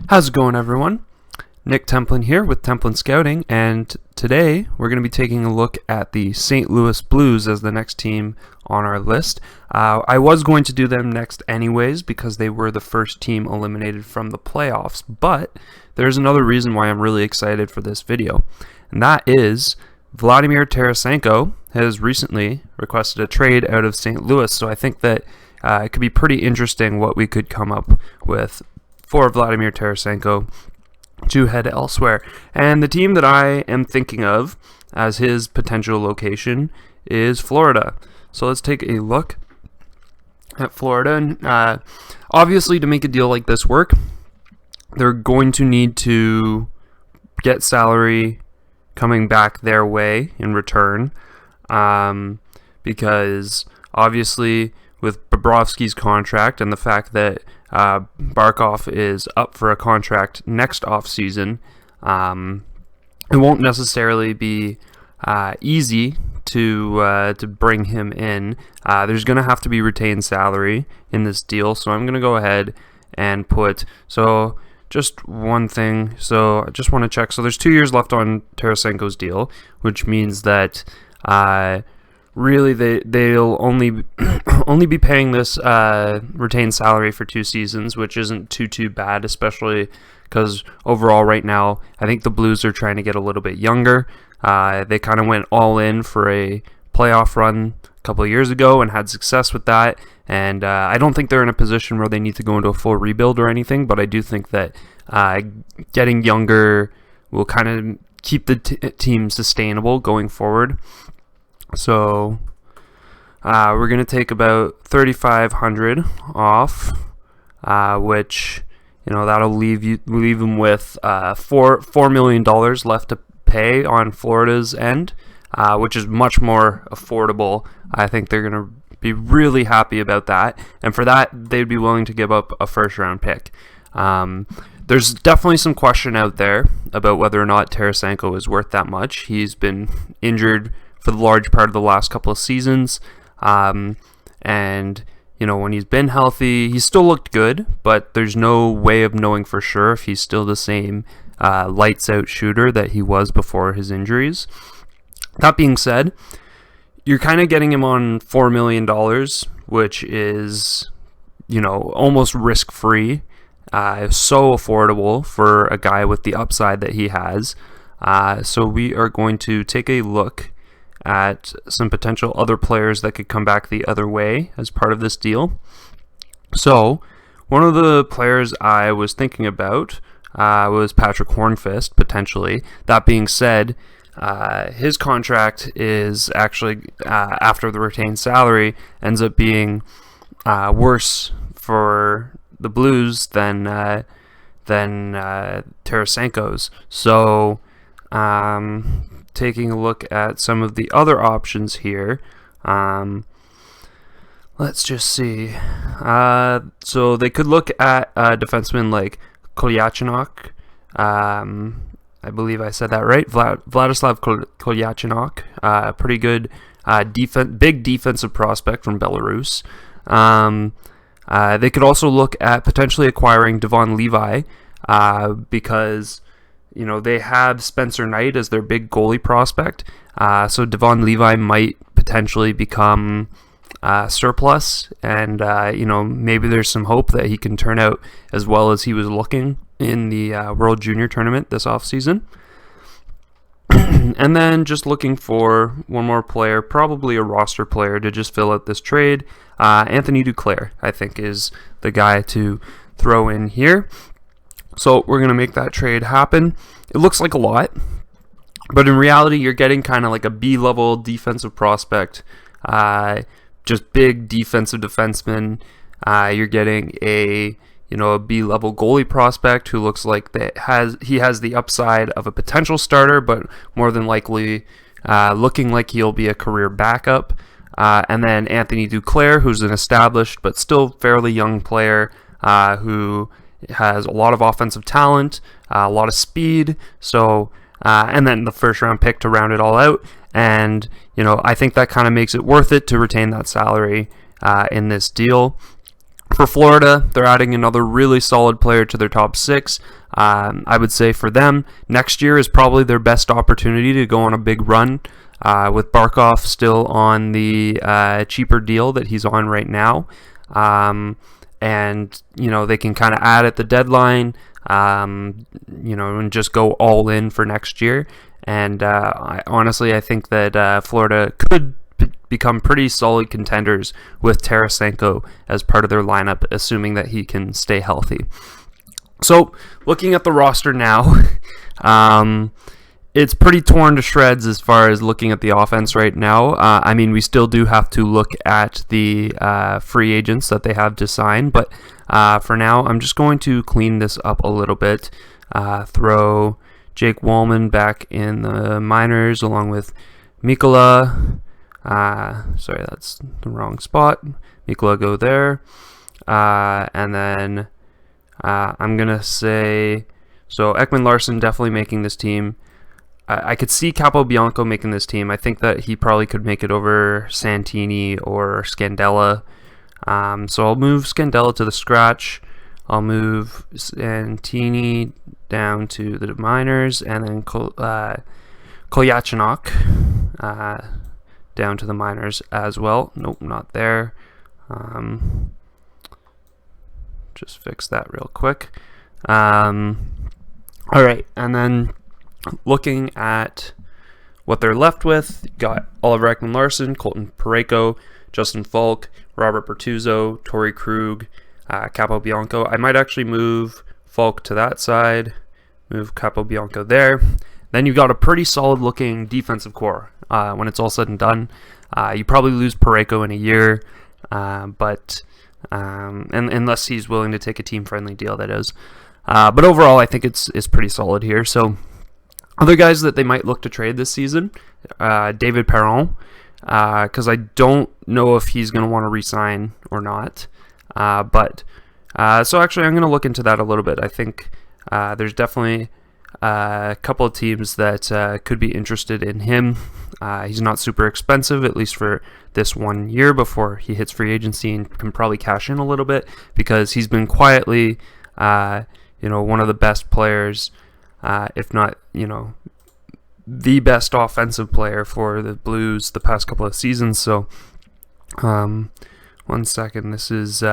How's it going, everyone? Nick Templin here with Templin Scouting, and today we're going to be taking a look at the St. Louis Blues as the next team on our list. I was going to do them next anyways because they were the first team eliminated from the playoffs, but there's another reason why I'm really excited for this video, and that is Vladimir Tarasenko has recently requested a trade out of St. Louis, so I think that it could be pretty interesting what we could come up with for Vladimir Tarasenko to head elsewhere. And the team that I am thinking of as his potential location is Florida. So let's take a look at Florida. And obviously, to make a deal like this work, they're going to need to get salary coming back their way in return, because obviously with Bobrovsky's contract and the fact that Barkov is up for a contract next offseason, it won't necessarily be easy to bring him in. There's going to have to be retained salary in this deal, so I'm going to go ahead and put, so just one thing, so I just want to check, so there's 2 years left on Tarasenko's deal, which means that really they'll only only be paying this retained salary for 2 seasons, which isn't too bad, especially because overall right now I think the Blues are trying to get a little bit younger. They kind of went all in for a playoff run a couple of years ago and had success with that, and I don't think they're in a position where they need to go into a full rebuild or anything, but I do think that getting younger will kind of keep the team sustainable going forward. So we're going to take about $3,500 off, which, that'll leave them with $4 million left to pay on Florida's end, which is much more affordable. I think they're going to be really happy about that, and for that they'd be willing to give up a first-round pick. There's definitely some question out there about whether or not Tarasenko is worth that much. He's been injured for the large part of the last couple of seasons, and when he's been healthy, he's still looked good, but there's no way of knowing for sure if he's still the same lights out shooter that he was before his injuries. That being said, you're kind of getting him on $4 million, which is almost risk free, so affordable for a guy with the upside that he has. So we are going to take a look at some potential other players that could come back the other way as part of this deal. So one of the players I was thinking about was Patrick Hornqvist, potentially. That being said, his contract is actually, after the retained salary, ends up being worse for the Blues than Tarasenko's. So taking a look at some of the other options here, let's just see. So they could look at a defenseman like Kolyachonok. I believe I said that right. Vladislav Kolyachonok, pretty good big defensive prospect from Belarus. They could also look at potentially acquiring Devon Levi, because they have Spencer Knight as their big goalie prospect. So Devon Levi might potentially become surplus, and maybe there's some hope that he can turn out as well as he was looking in the World Junior Tournament this offseason. And then just looking for one more player, probably a roster player to just fill out this trade. Anthony Duclair, I think, is the guy to throw in here. So we're going to make that trade happen. It looks like a lot, but in reality, you're getting kind of like a B-level defensive prospect, just big defensive defenseman. You're getting a B-level goalie prospect who looks like he has the upside of a potential starter, but more than likely looking like he'll be a career backup. And then Anthony Duclair, who's an established but still fairly young player who has a lot of offensive talent, a lot of speed, so and then the first round pick to round it all out. And I think that kind of makes it worth it to retain that salary in this deal. For Florida, they're adding another really solid player to their top 6. I would say for them, next year is probably their best opportunity to go on a big run, with Barkov still on the cheaper deal that he's on right now. And, they can kind of add at the deadline, and just go all in for next year. And I think that Florida could become pretty solid contenders with Tarasenko as part of their lineup, assuming that he can stay healthy. So, looking at the roster now, it's pretty torn to shreds as far as looking at the offense right now. We still do have to look at the free agents that they have to sign, but for now, I'm just going to clean this up a little bit. Throw Jake Wallman back in the minors along with Mikola. Sorry, that's the wrong spot. Mikola go there. And then I'm going to say, so Ekman Larson definitely making this team. I could see Capobianco making this team. I think that he probably could make it over Santini or Scandella. So I'll move Scandella to the scratch. I'll move Santini down to the minors, and then Kolyachinok down to the minors as well. Nope, not there. Just fix that real quick. All right, and then looking at what they're left with, you got Oliver Ekman-Larsson, Colton Parayko, Justin Falk, Robert Bertuzzo, Torrey Krug, Capobianco. I might actually move Falk to that side, move Capobianco there. Then you've got a pretty solid looking defensive core when it's all said and done. You probably lose Parayko in a year, but unless he's willing to take a team-friendly deal, that is. But overall, I think it's pretty solid here. So other guys that they might look to trade this season, David Perron, because I don't know if he's going to want to re-sign or not. So actually, I'm going to look into that a little bit. I think there's definitely a couple of teams that could be interested in him. He's not super expensive, at least for this 1 year before he hits free agency, and can probably cash in a little bit because he's been quietly, one of the best players, if not, the best offensive player for the Blues the past couple of seasons. So, 1 second. This is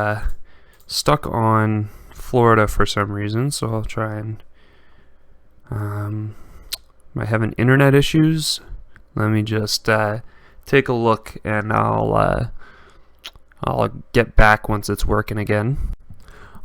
stuck on Florida for some reason, so I'll try and might having internet issues. Let me just take a look, and I'll get back once it's working again.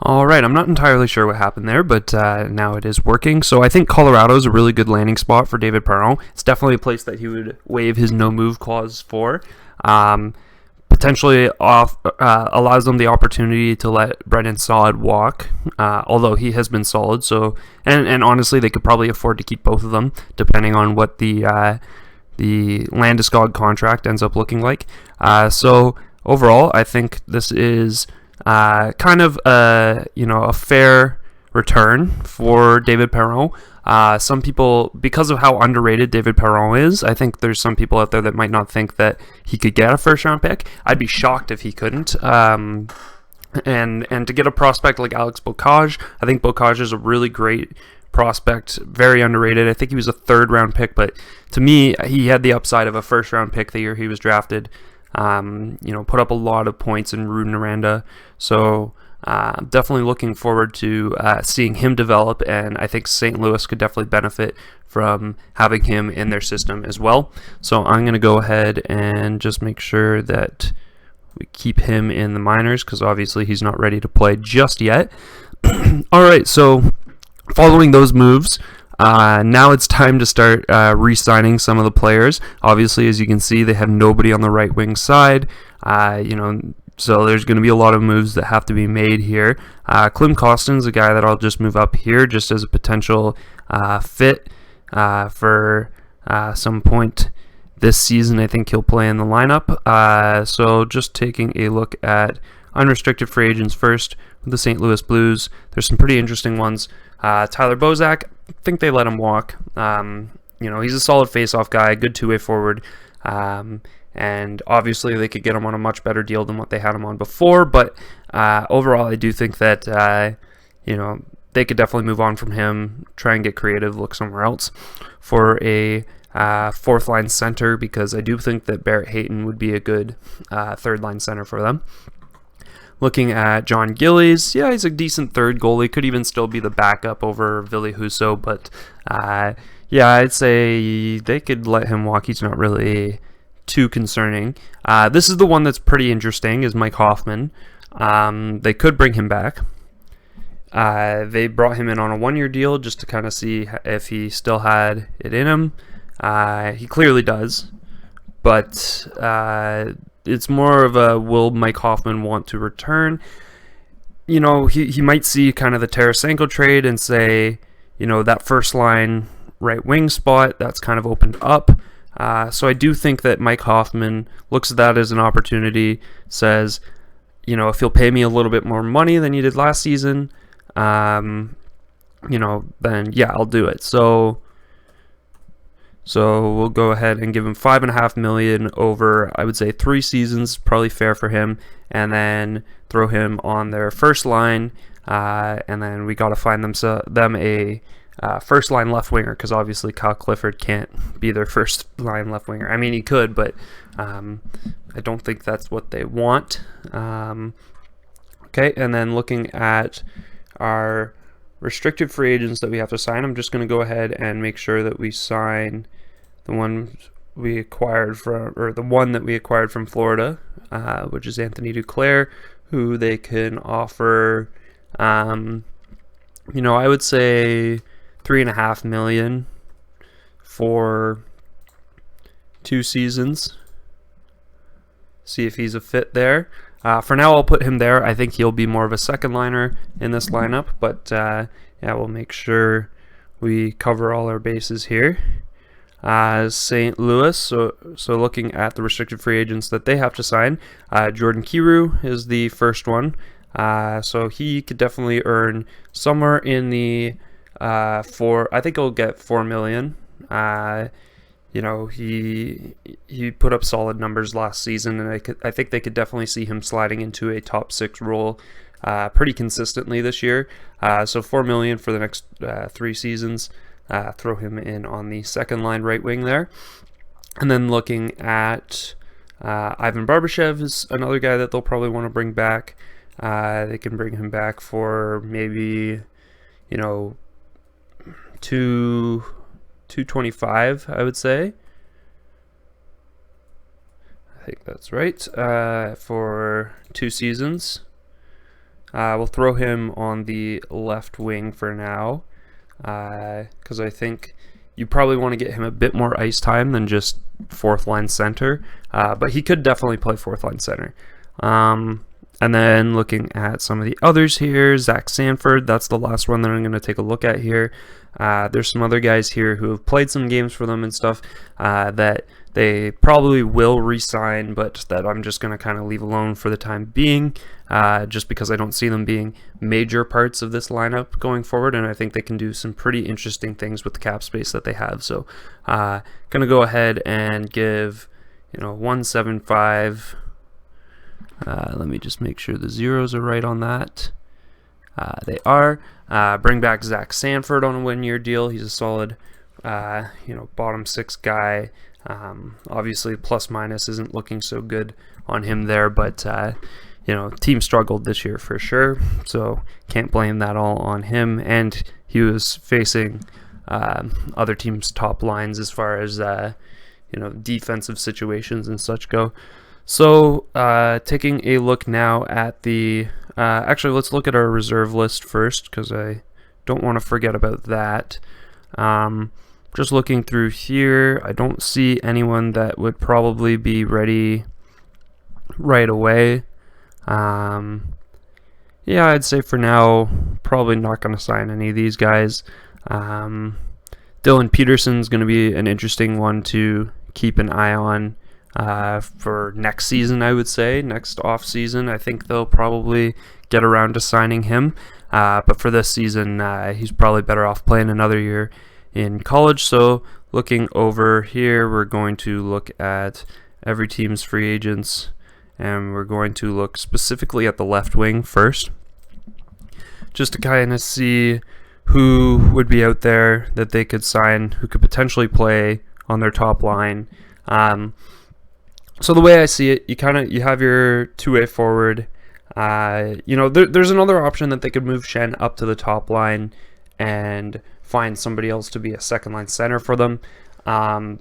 Alright, I'm not entirely sure what happened there, but now it is working. So I think Colorado is a really good landing spot for David Perron. It's definitely a place that he would waive his no-move clause for. Potentially allows them the opportunity to let Brendan Saad walk, although he has been solid. So and honestly, they could probably afford to keep both of them, depending on what the Landeskog contract ends up looking like. So overall, I think this is kind of a fair return for David Perron. Some people, because of how underrated David Perron is, I think there's some people out there that might not think that he could get a first-round pick. I'd be shocked if he couldn't. And to get a prospect like Alex Bocage, I think Bocage is a really great prospect, very underrated. I think he was a third-round pick, but to me, he had the upside of a first-round pick the year he was drafted. Put up a lot of points in Rouyn-Noranda. So definitely looking forward to seeing him develop, and I think St. Louis could definitely benefit from having him in their system as well. So I'm going to go ahead and just make sure that we keep him in the minors, because obviously he's not ready to play just yet. Alright, so following those moves, now it's time to start re-signing some of the players. Obviously, as you can see, they have nobody on the right wing side. So there's going to be a lot of moves that have to be made here. Klim Kostin's a guy that I'll just move up here just as a potential fit for some point this season. I think he'll play in the lineup. So just taking a look at unrestricted free agents first with the St. Louis Blues. There's some pretty interesting ones. Tyler Bozak, I think they let him walk. He's a solid face-off guy, good two-way forward. and obviously they could get him on a much better deal than what they had him on before. But overall, I do think that they could definitely move on from him, try and get creative, look somewhere else for a fourth line center, because I do think that Barrett Hayton would be a good third line center for them. Looking at John Gillies, yeah, he's a decent third goalie. Could even still be the backup over Ville Husso, but yeah, I'd say they could let him walk. He's not really too concerning. This is the one that's pretty interesting, is Mike Hoffman. They could bring him back. They brought him in on a one-year deal just to kind of see if he still had it in him. He clearly does, but it's more of a, will Mike Hoffman want to return? He might see kind of the Tarasenko trade and say, that first line right wing spot, that's kind of opened up. So I do think that Mike Hoffman looks at that as an opportunity, says, if you'll pay me a little bit more money than you did last season, then yeah, I'll do it. So we'll go ahead and give him $5.5 million over, I would say, 3 seasons, probably fair for him, and then throw him on their first line, and then we got to find them a first line left winger, because obviously Kyle Clifford can't be their first line left winger. I mean, he could, but I don't think that's what they want. Okay, and then looking at our restricted free agents that we have to sign, I'm just going to go ahead and make sure that we sign the one we acquired from Florida, which is Anthony Duclair, who they can offer, I would say $3.5 million for 2 seasons. See if he's a fit there. For now, I'll put him there. I think he'll be more of a second liner in this lineup, but yeah, we'll make sure we cover all our bases here. St. Louis, so looking at the restricted free agents that they have to sign, Jordan Kyrou is the first one. So he could definitely earn somewhere in the I think he'll get $4 million. He put up solid numbers last season, and I think they could definitely see him sliding into a top 6 role pretty consistently this year. So $4 million for the next 3 seasons. Throw him in on the second line right wing there. And then looking at Ivan Barbashev is another guy that they'll probably want to bring back. They can bring him back for maybe, $225, I would say. I think that's right. For 2 seasons. We'll throw him on the left wing for now, because I think you probably want to get him a bit more ice time than just 4th line center, but he could definitely play 4th line center. And then looking at some of the others here, Zach Sanford, that's the last one that I'm going to take a look at here. There's some other guys here who have played some games for them and stuff that they probably will re-sign, but that I'm just going to kind of leave alone for the time being, just because I don't see them being major parts of this lineup going forward, and I think they can do some pretty interesting things with the cap space that they have. So going to go ahead and give 175. Let me just make sure the zeros are right on that. They are. Bring back Zach Sanford on a 1-year deal. He's a solid, bottom 6 guy. Obviously, plus minus isn't looking so good on him there, but team struggled this year for sure, so can't blame that all on him. And he was facing other teams' top lines as far as defensive situations and such go. So taking a look now at the actually, let's look at our reserve list first, because I don't want to forget about that. Just looking through here, I don't see anyone that would probably be ready right away. Yeah, I'd say for now, probably not going to sign any of these guys. Dylan Peterson's going to be an interesting one to keep an eye on for next season, I would say. Next off-season, I think they'll probably get around to signing him. But for this season, he's probably better off playing another year in college. So looking over here, we're going to look at every team's free agents, and we're going to look specifically at the left wing first, just to kind of see who would be out there that they could sign, who could potentially play on their top line. So the way I see it, you have your two-way forward. There's another option that they could move Schenn up to the top line and find somebody else to be a second line center for them.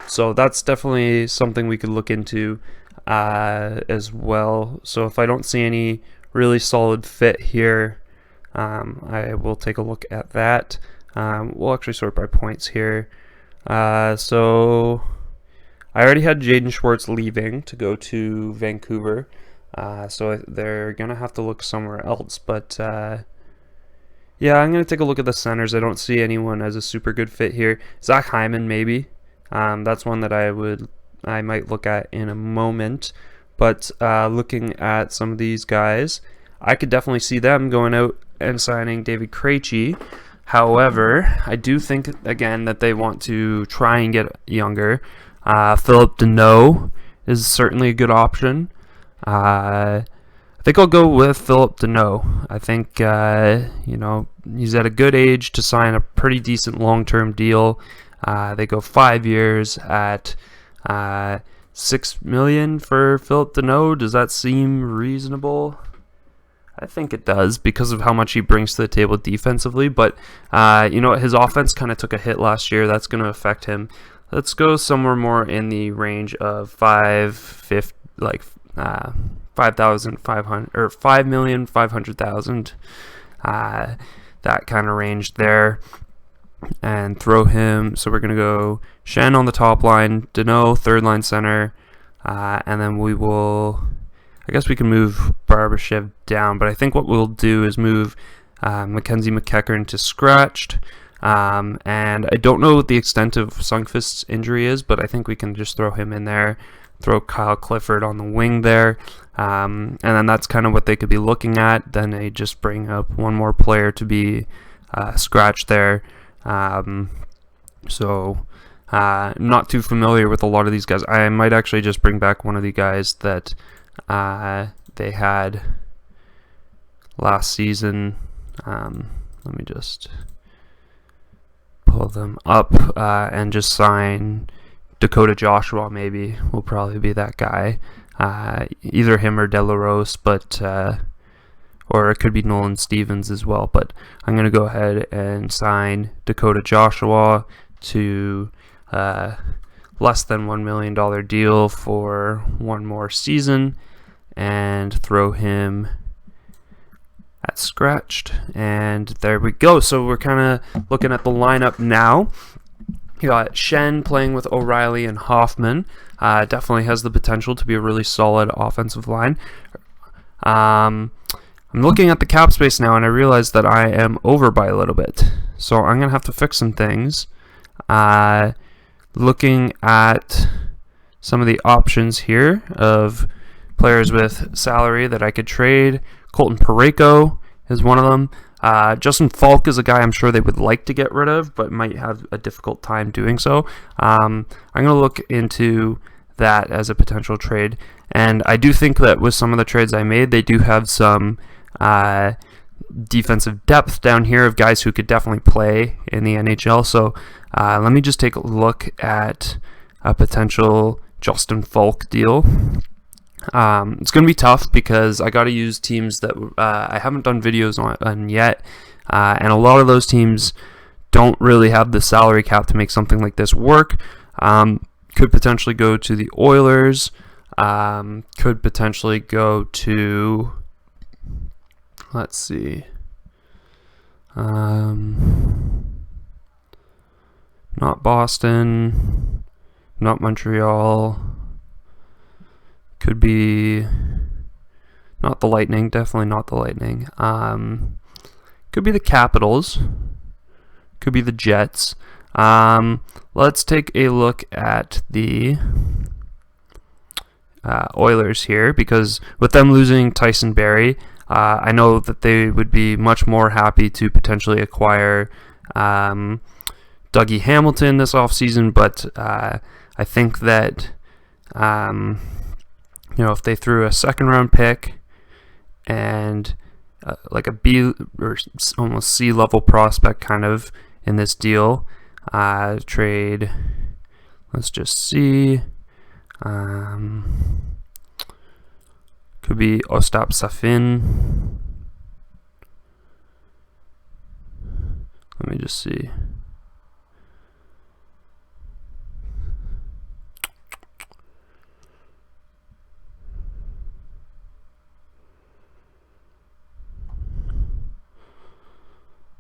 So that's definitely something we could look into as well. So if I don't see any really solid fit here, I will take a look at that. We'll actually sort by points here. So I already had Jaden Schwartz leaving to go to Vancouver. So they're going to have to look somewhere else. But yeah, I'm going to take a look at the centers. I don't see anyone as a super good fit here. Zach Hyman, maybe. That's one that I might look at in a moment. But looking at some of these guys, I could definitely see them going out and signing David Krejci. However, I do think, again, that they want to try and get younger. Philip Deneau is certainly a good option. I think I'll go with Philip Deneau. I think, he's at a good age to sign a pretty decent long-term deal. They go 5 years at $6 million for Philip Deneau. Does that seem reasonable? I think it does because of how much he brings to the table defensively. But, his offense kind of took a hit last year. That's going to affect him. Let's go somewhere more in the range of $5,500 or $5,500,000. That kind of range there. And throw him. So we're going to go Schenn on the top line, Deneau third line center, and then I guess we can move Barbashev down, but I think what we'll do is move Mackenzie McEachern to scratched. And I don't know what the extent of Sundqvist's injury is, but I think we can just throw him in there, throw Kyle Clifford on the wing there, and then that's kind of what they could be looking at. Then they just bring up one more player to be scratched there. Not too familiar with a lot of these guys. I might actually just bring back one of the guys that they had last season. Let me just pull them up and just sign Dakota Joshua. Maybe will probably be that guy. Either him or Delarose, but or it could be Nolan Stevens as well. But I'm going to go ahead and sign Dakota Joshua to less than $1 million deal for one more season and throw him at scratched. And there we go. So we're kind of looking at the lineup now. You got Schenn playing with O'Reilly and Hoffman. Definitely has the potential to be a really solid offensive line. I'm looking at the cap space now, and I realize that I am over by a little bit. So I'm going to have to fix some things. Looking at some of the options here of players with salary that I could trade. Colton Parayko is one of them. Justin Falk is a guy I'm sure they would like to get rid of, but might have a difficult time doing so. I'm going to look into that as a potential trade. And I do think that with some of the trades I made, they do have some defensive depth down here of guys who could definitely play in the NHL. So let me just take a look at a potential Justin Falk deal. It's going to be tough because I got to use teams that I haven't done videos on yet, and a lot of those teams don't really have the salary cap to make something like this work. Could potentially go to the Oilers, could potentially go to, let's see, not Boston, not Montreal. Could be not the Lightning, definitely not the Lightning. Could be the Capitals. Could be the Jets. Let's take a look at the Oilers here, because with them losing Tyson Barrie, I know that they would be much more happy to potentially acquire Dougie Hamilton this offseason, but I think that if they threw a second-round pick and like a B or almost C-level prospect kind of in this deal, trade, let's just see, could be Ostap Safin. Let me just see.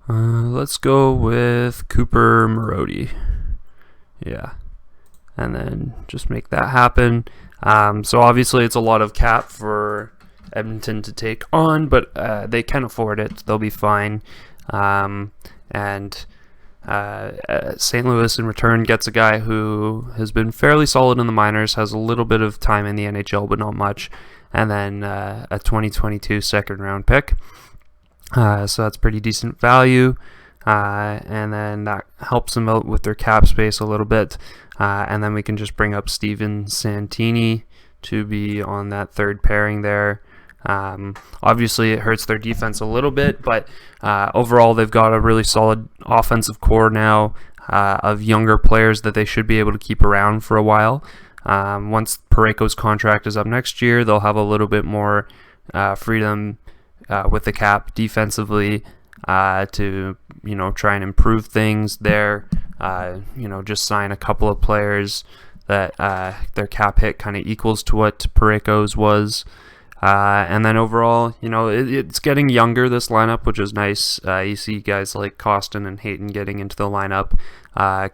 Let's go with Cooper Marody. Yeah. And then just make that happen. So obviously it's a lot of cap for Edmonton to take on, but they can afford it. They'll be fine. And St. Louis in return gets a guy who has been fairly solid in the minors, has a little bit of time in the NHL, but not much. And then a 2022 second-round pick. So that's pretty decent value. And then that helps them out with their cap space a little bit. And then we can just bring up Steven Santini to be on that third pairing there. Obviously it hurts their defense a little bit, but overall they've got a really solid offensive core now of younger players that they should be able to keep around for a while. Once Parayko's contract is up next year, they'll have a little bit more freedom with the cap defensively to try and improve things there. Just sign a couple of players that their cap hit kind of equals to what Parayko's was. And then overall, it's getting younger, this lineup, which is nice. You see guys like Costin and Hayton getting into the lineup,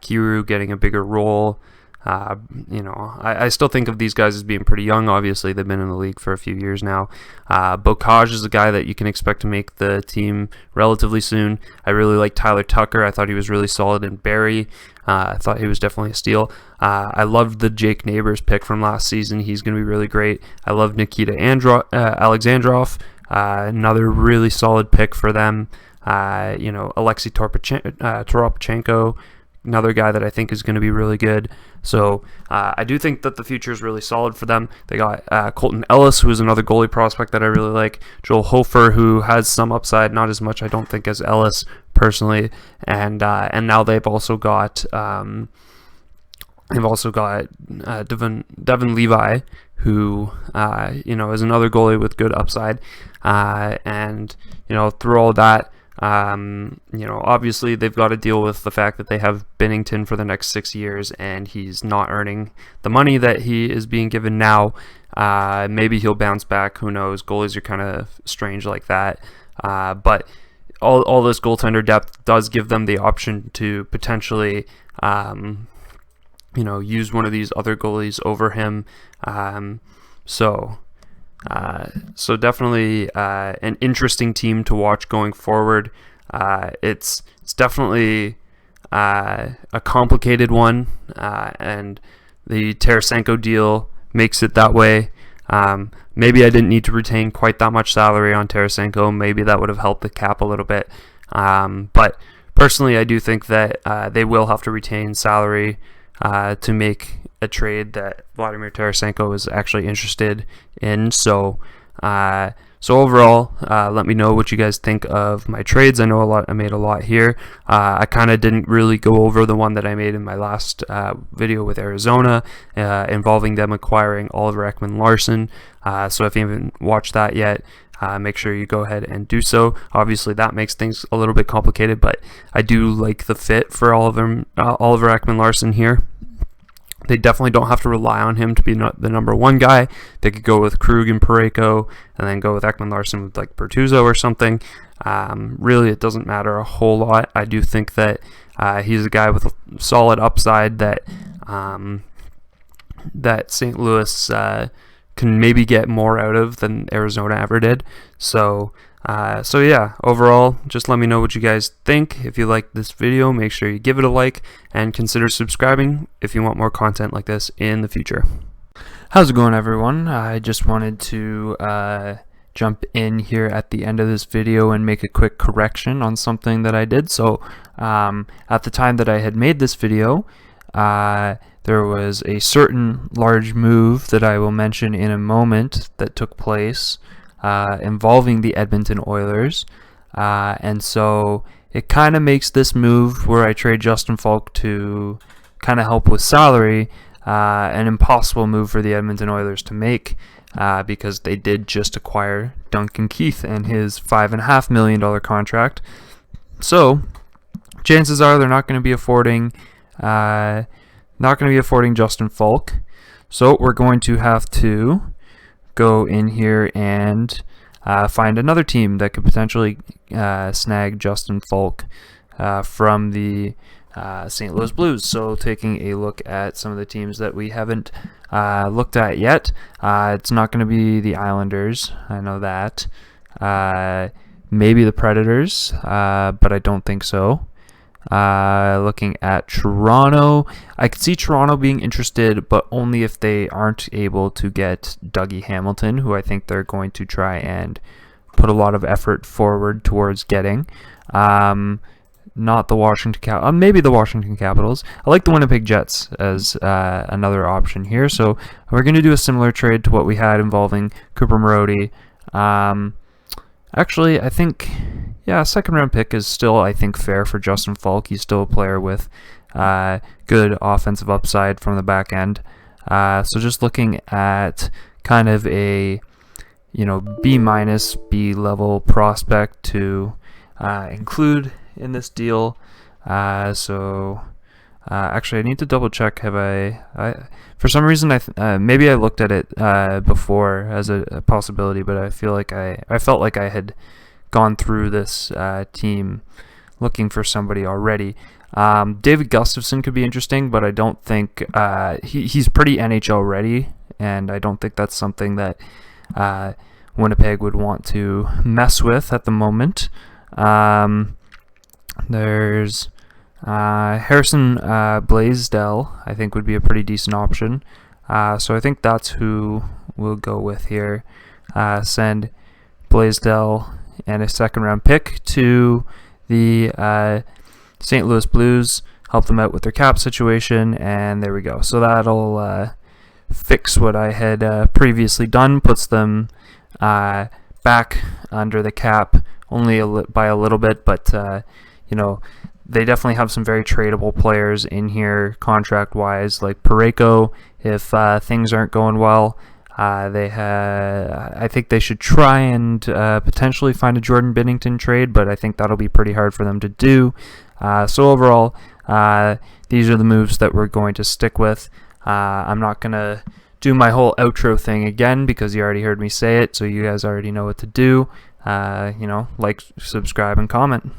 Kiru getting a bigger role. I still think of these guys as being pretty young. Obviously, they've been in the league for a few years now. Bocage is a guy that you can expect to make the team relatively soon. I really like Tyler Tucker. I thought he was really solid in Barrie. I thought he was definitely a steal. I loved the Jake Neighbors pick from last season. He's going to be really great. I love Nikita Alexandrov, another really solid pick for them. Alexei Toropchenko, another guy that I think is going to be really good. So I do think that the future is really solid for them. They got Colton Ellis, who is another goalie prospect that I really like. Joel Hofer, who has some upside, not as much I don't think as Ellis personally. And now they've also got Devin Levi, who is another goalie with good upside. And through all that, obviously they've got to deal with the fact that they have Binnington for the next 6 years, and he's not earning the money that he is being given now. Maybe he'll bounce back. Who knows? Goalies are kind of strange like that. But all this goaltender depth does give them the option to potentially, use one of these other goalies over him. So definitely an interesting team to watch going forward. It's definitely a complicated one, and the Tarasenko deal makes it that way. Maybe I didn't need to retain quite that much salary on Tarasenko. Maybe that would have helped the cap a little bit. But personally, I do think that they will have to retain salary to make a trade that Vladimir Tarasenko is actually interested in. So overall, let me know what you guys think of my trades. I know I made a lot here. I kind of didn't really go over the one that I made in my last video with Arizona, involving them acquiring Oliver Ekman-Larsson. So if you haven't watched that yet, make sure you go ahead and do so. Obviously, that makes things a little bit complicated, but I do like the fit for Oliver Ekman-Larsson here. They definitely don't have to rely on him to be the number one guy. They could go with Krug and Parayko, and then go with Ekman-Larsson with like Bertuzzo or something. Really, it doesn't matter a whole lot. I do think that he's a guy with a solid upside that St. Louis can maybe get more out of than Arizona ever did. So yeah, overall, just let me know what you guys think. If you like this video, make sure you give it a like and consider subscribing if you want more content like this in the future. How's it going, everyone? I just wanted to jump in here at the end of this video and make a quick correction on something that I did. So at the time that I had made this video, there was a certain large move that I will mention in a moment that took place involving the Edmonton Oilers. And so it kind of makes this move where I trade Justin Falk to kind of help with salary an impossible move for the Edmonton Oilers to make because they did just acquire Duncan Keith and his $5.5 million contract. So chances are they're not going to be affording Justin Falk. So we're going to have to go in here and find another team that could potentially snag Justin Falk from the St. Louis Blues. So taking a look at some of the teams that we haven't looked at yet, it's not going to be the Islanders. I know that. Maybe the Predators, but I don't think so. Looking at Toronto, I could see Toronto being interested, but only if they aren't able to get Dougie Hamilton, who I think they're going to try and put a lot of effort forward towards getting. Not the Washington maybe the Washington Capitals. I like the Winnipeg Jets as another option here. So we're going to do a similar trade to what we had involving Cooper Marody. Actually, I think, a second round pick is still, I think, fair for Justin Falk. He's still a player with good offensive upside from the back end. So just looking at kind of a B-, B level prospect to include in this deal. Actually, I need to double check. Have I for some reason maybe I looked at it before as a possibility, but I feel like I felt like I had gone through this team looking for somebody already. David Gustafson could be interesting, but I don't think he's pretty NHL ready, and I don't think that's something that Winnipeg would want to mess with at the moment. There's Harrison Blaisdell, I think, would be a pretty decent option. So I think that's who we'll go with here. Send Blaisdell and a second round pick to the St. Louis Blues, help them out with their cap situation, and there we go. So that'll fix what I had previously done, puts them back under the cap only by a little bit, but they definitely have some very tradable players in here contract-wise, like Parayko. If things aren't going well, I think they should try and potentially find a Jordan Binnington trade, but I think that'll be pretty hard for them to do. So overall, these are the moves that we're going to stick with. I'm not going to do my whole outro thing again because you already heard me say it, so you guys already know what to do. Like, subscribe, and comment.